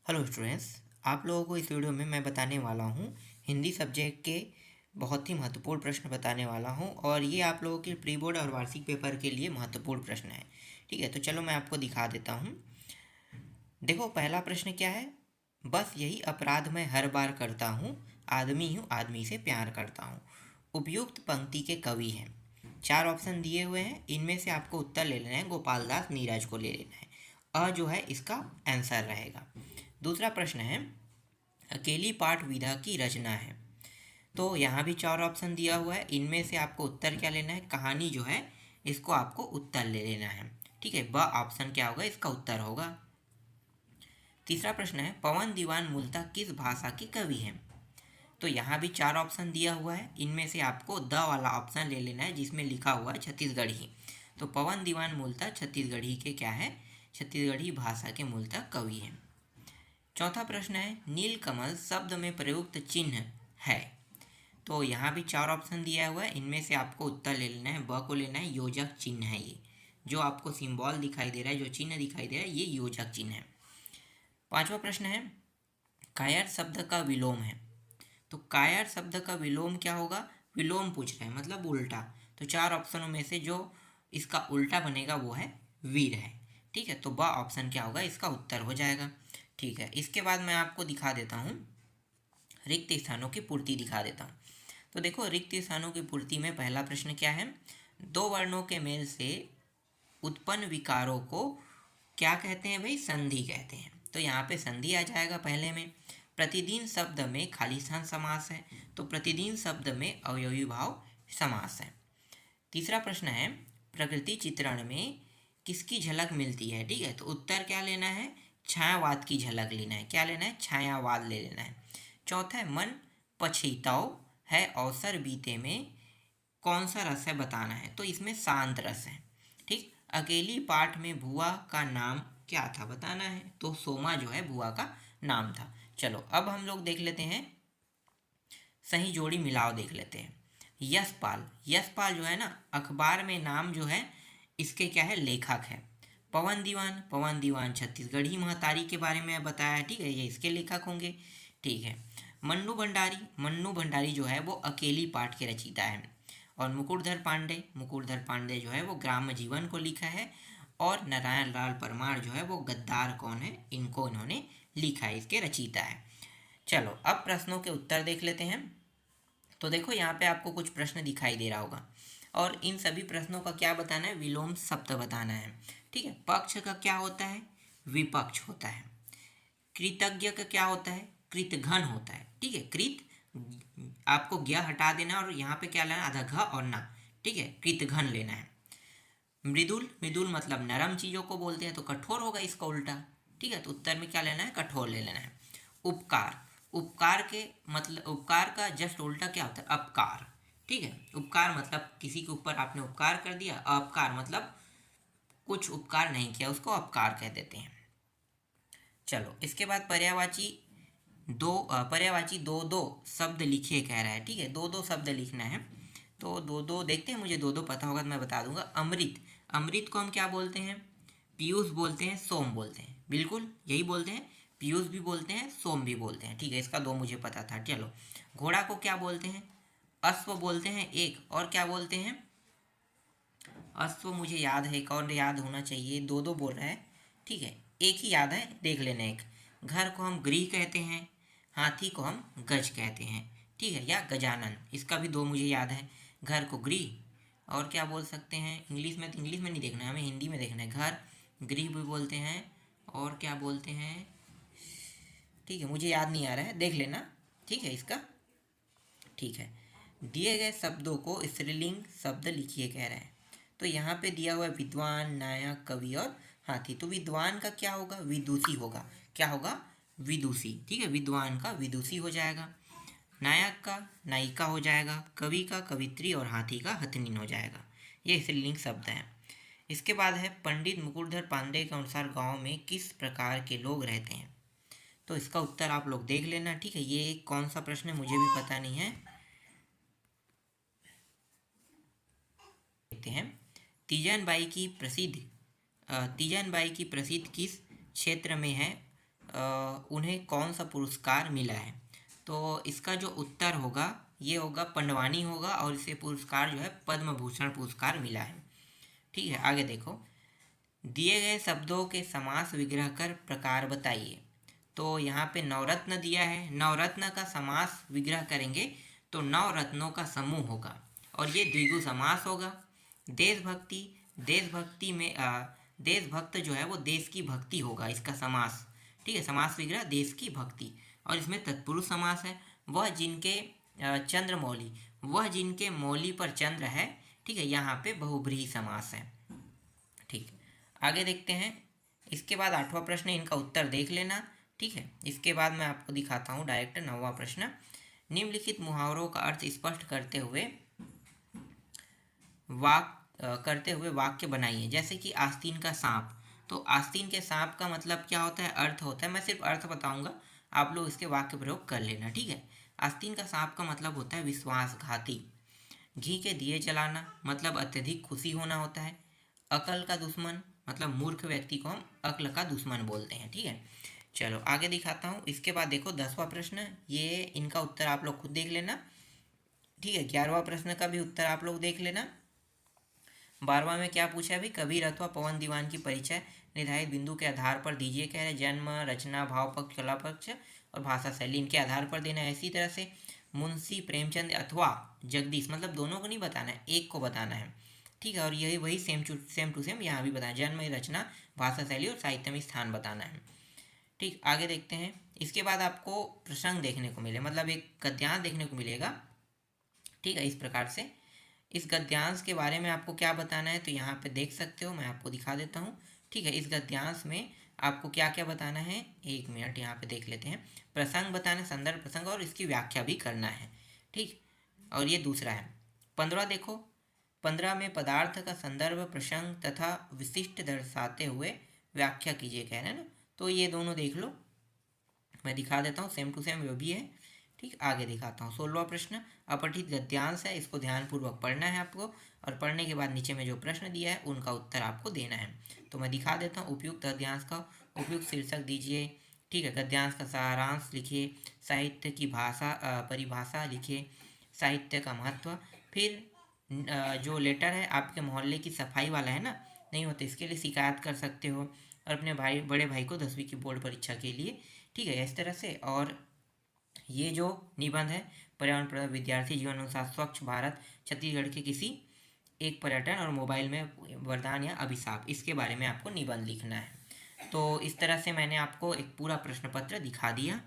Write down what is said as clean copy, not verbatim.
Hello students, आप लोगों को इस वीडियो में मैं बताने वाला हूँ हिंदी सब्जेक्ट के बहुत ही महत्वपूर्ण प्रश्न बताने वाला हूँ और ये आप लोगों के प्री बोर्ड और वार्षिक पेपर के लिए महत्वपूर्ण प्रश्न है। ठीक है, तो चलो मैं आपको दिखा देता हूँ। देखो, पहला प्रश्न क्या है। बस यही अपराध मैं हर बार करता हूँ, आदमी हूँ आदमी से प्यार करता हूँ। उपयुक्त पंक्ति के कवि हैं। 4 ऑप्शन दिए हुए हैं, इनमें से आपको उत्तर ले लेना है। गोपाल दास नीरज को ले लेना है। अ जो है इसका आंसर रहेगा। दूसरा प्रश्न है, अकेली पाठ विधा की रचना है। तो यहाँ भी 4 ऑप्शन दिया हुआ है, इनमें से आपको उत्तर क्या लेना है। कहानी जो है इसको आपको उत्तर ले लेना है। ठीक है, ब ऑप्शन क्या होगा, इसका उत्तर होगा। तीसरा प्रश्न है, पवन दीवान मूलतः किस भाषा के कवि हैं। तो यहाँ भी 4 ऑप्शन दिया हुआ है, इनमें से आपको द वाला ऑप्शन ले लेना है जिसमें लिखा हुआ है छत्तीसगढ़ी। तो पवन दीवान मूलतः छत्तीसगढ़ी के क्या है, छत्तीसगढ़ी भाषा के मूलतः कवि हैं। चौथा प्रश्न है, नीलकमल शब्द में प्रयुक्त चिन्ह है। तो यहाँ भी 4 ऑप्शन दिया हुआ है, इनमें से आपको उत्तर ले लेना है। ब को लेना है, योजक चिन्ह है ये। जो आपको सिंबल दिखाई दे रहा है, जो चिन्ह दिखाई दे रहा है, ये योजक चिन्ह है। पांचवा प्रश्न है, कायर शब्द का विलोम है। तो कायर शब्द का विलोम क्या होगा, विलोम पूछ रहे हैं मतलब उल्टा। तो 4 ऑप्शनों में से जो इसका उल्टा बनेगा वो है वीर है। ठीक है, तो ब ऑप्शन क्या होगा, इसका उत्तर हो जाएगा। ठीक है, इसके बाद मैं आपको दिखा देता हूँ, रिक्त स्थानों की पूर्ति दिखा देता हूँ। तो देखो, रिक्त स्थानों की पूर्ति में पहला प्रश्न क्या है, 2 वर्णों के मेल से उत्पन्न विकारों को क्या कहते हैं भाई, संधि कहते हैं। तो यहाँ पे संधि आ जाएगा पहले में। प्रतिदिन शब्द में खाली स्थान समास है, तो प्रतिदिन शब्द में अवयवी भाव समास है। तीसरा प्रश्न है, प्रकृति चित्रण में किसकी झलक मिलती है। ठीक है, तो उत्तर क्या लेना है, छायावाद की झलक लेना है। क्या लेना है, छायावाद ले लेना है। चौथा है, मन पछिताओ है अवसर बीते में कौन सा रस है बताना है। तो इसमें शांत रस है। ठीक, अकेली पाठ में भुआ का नाम क्या था बताना है। तो सोमा जो है भुआ का नाम था। चलो अब हम लोग देख लेते हैं, सही जोड़ी मिलाओ देख लेते हैं। यशपाल, यशपाल जो है ना, अखबार में नाम जो है इसके क्या है, लेखक है। पवन दीवान, पवन दीवान छत्तीसगढ़ी महतारी के बारे में बताया है। ठीक है, ये इसके लेखक होंगे। ठीक है, मन्नू भंडारी, मन्नू भंडारी जो है वो अकेली पाठ के रचयिता है। और मुकुटधर पांडे, मुकुटधर पांडे जो है वो ग्राम जीवन को लिखा है। और नारायण लाल परमार जो है वो गद्दार कौन है, इनको इन्होंने लिखा है, इसके रचयिता है। चलो अब प्रश्नों के उत्तर देख लेते हैं। तो देखो, यहाँ पे आपको कुछ प्रश्न दिखाई दे रहा होगा और इन सभी प्रश्नों का क्या बताना है, विलोम शब्द बताना है। ठीक है, पक्ष का क्या होता है, विपक्ष होता है। कृतज्ञ का क्या होता है, कृतघ्न होता है। ठीक है, कृत आपको ज्ञ हटा देना और यहाँ पे क्या लेना, आधा घ और ना। ठीक है, कृतघ्न लेना है। मृदुल, मृदुल मतलब नरम चीज़ों को बोलते हैं, तो कठोर होगा इसका उल्टा। ठीक है, तो उत्तर में क्या लेना है, कठोर ले लेना है। उपकार, उपकार के मतलब, उपकार का जस्ट उल्टा क्या होता है, अपकार। ठीक है, उपकार मतलब किसी के ऊपर आपने उपकार कर दिया, अपकार मतलब कुछ उपकार नहीं किया, उसको अपकार कह देते हैं। चलो इसके बाद पर्यायवाची दो दो शब्द लिखिए कह रहा है। ठीक है, दो दो शब्द लिखना है। तो दो दो देखते हैं, मुझे दो दो पता होगा तो मैं बता दूंगा। अमृत, अमृत को हम क्या बोलते हैं, पीयूष बोलते हैं, सोम बोलते हैं। बिल्कुल यही बोलते हैं, पीयूष भी बोलते हैं, सोम भी बोलते हैं। ठीक है, इसका दो मुझे पता था। चलो, घोड़ा को क्या बोलते हैं, अश्व बोलते हैं एक, और क्या बोलते हैं, अश्व मुझे याद है, एक और याद होना चाहिए, दो दो बोल रहा है। ठीक है, एक ही याद है, देख लेना। एक, घर को हम गृह कहते हैं, हाथी को हम गज कहते हैं। ठीक है, या गजानन, इसका भी दो मुझे याद है। घर को गृह, और क्या बोल सकते हैं, इंग्लिश में, तो इंग्लिश में नहीं देखना है हमें, हिंदी में देखना है। घर गृह भी बोलते हैं, और क्या बोलते हैं, ठीक है मुझे याद नहीं आ रहा है, देख लेना। ठीक है इसका। ठीक है, दिए गए शब्दों को स्त्रीलिंग शब्द लिखिए कह रहे हैं। तो यहाँ पे दिया हुआ है विद्वान, नायक, कवि और हाथी। तो विद्वान का क्या होगा, विदुषी होगा। क्या होगा, विदुषी। ठीक है, विद्वान का विदुषी हो जाएगा। नायक का नायिका हो जाएगा। कवि का कवित्री और हाथी का हथनीन हो जाएगा। ये स्त्रीलिंग शब्द हैं। इसके बाद है, पंडित मुकुटधर पांडे के अनुसार गांव में किस प्रकार के लोग रहते हैं। तो इसका उत्तर आप लोग देख लेना। ठीक है, ये कौन सा प्रश्न है मुझे भी पता नहीं है। देखते हैं, तीजन बाई की प्रसिद्ध तीजन बाई की प्रसिद्ध किस क्षेत्र में है। उन्हें कौन सा पुरस्कार मिला है? तो इसका जो उत्तर होगा ये होगा पंडवानी होगा, और इसे पुरस्कार जो है पद्म भूषण पुरस्कार मिला है। ठीक है, आगे देखो, दिए गए शब्दों के समास विग्रह कर प्रकार बताइए। तो यहाँ पे नवरत्न दिया है, नवरत्न का समास विग्रह करेंगे तो नवरत्नों का समूह होगा, और ये द्विगु समास होगा। देशभक्ति, देशभक्ति में देशभक्त जो है वो देश की भक्ति होगा इसका समास। ठीक है, समास विग्रह देश की भक्ति, और इसमें तत्पुरुष समास है। वह जिनके चंद्रमौली, वह जिनके मौली पर चंद्र है। ठीक है, यहाँ पे बहुब्रीहि समास है। ठीक, आगे देखते हैं। इसके बाद 8वां प्रश्न, इनका उत्तर देख लेना। ठीक है, इसके बाद मैं आपको दिखाता हूँ डायरेक्ट 9वां प्रश्न। निम्नलिखित मुहावरों का अर्थ स्पष्ट करते हुए वाक्य बनाइए। जैसे कि आस्तीन का सांप, तो आस्तीन के सांप का मतलब क्या होता है, अर्थ होता है। मैं सिर्फ अर्थ बताऊंगा, आप लोग इसके वाक्य प्रयोग कर लेना। ठीक है, आस्तीन का सांप का मतलब होता है विश्वासघाती। घी के दिए जलाना मतलब अत्यधिक खुशी होना होता है। अकल का दुश्मन मतलब मूर्ख व्यक्ति को हम अक्ल का दुश्मन बोलते हैं। ठीक है, चलो आगे दिखाता हूँ। इसके बाद देखो 10वां प्रश्न, ये इनका उत्तर आप लोग खुद देख लेना। ठीक है, 11वां प्रश्न का भी उत्तर आप लोग देख लेना। 12वां में क्या पूछा है भाई, कबीर अथवा पवन दीवान की परिचय निर्धारित बिंदु के आधार पर दीजिए। कह रहे जन्म, रचना, भाव पक्ष, कला पक्ष और भाषा शैली, इनके आधार पर देना है। इसी तरह से मुंशी प्रेमचंद अथवा जगदीश, मतलब दोनों को नहीं बताना है, एक को बताना है। ठीक है, और यही वही सेम टू सेम यहाँ भी बताना, जन्म, रचना, भाषा शैली और साहित्य में स्थान बताना है। ठीक, आगे देखते हैं। इसके बाद आपको प्रसंग देखने को मिले, मतलब एक गद्यांश देखने को मिलेगा। ठीक है, इस प्रकार से इस गद्यांश के बारे में आपको क्या बताना है, तो यहाँ पे देख सकते हो, मैं आपको दिखा देता हूँ। ठीक है, इस गद्यांश में आपको क्या क्या बताना है, 1 मिनट यहाँ पे देख लेते हैं। प्रसंग बताना, संदर्भ प्रसंग, और इसकी व्याख्या भी करना है। ठीक, और ये दूसरा है 15। देखो 15 में पदार्थ का संदर्भ, प्रसंग तथा विशिष्ट दर्शाते हुए व्याख्या कीजिए कह रहे हैं ना, तो ये दोनों देख लो, मैं दिखा देता हूँ, सेम टू सेम वो भी है। ठीक, आगे दिखाता हूँ। 16वां प्रश्न अपठित गद्यांश है, इसको ध्यानपूर्वक पढ़ना है आपको, और पढ़ने के बाद नीचे में जो प्रश्न दिया है उनका उत्तर आपको देना है। तो मैं दिखा देता हूँ। उपयुक्त गद्यांश का उपयुक्त शीर्षक दीजिए। ठीक है, गद्यांश का सारांश लिखिए, साहित्य की भाषा परिभाषा लिखिए, साहित्य का महत्व। फिर जो लेटर है आपके मोहल्ले की सफाई वाला है ना, नहीं होता, इसके लिए शिकायत कर सकते हो, और अपने बड़े भाई को 10वीं की बोर्ड परीक्षा के लिए। ठीक है, इस तरह से। और ये जो निबंध है पर्यावरण पर विद्यार्थी जीवन अनुसार स्वच्छ भारत छत्तीसगढ़ के किसी एक पर्यटन और मोबाइल में वरदान या अभिशाप, इसके बारे में आपको निबंध लिखना है। तो इस तरह से मैंने आपको एक पूरा प्रश्न पत्र दिखा दिया।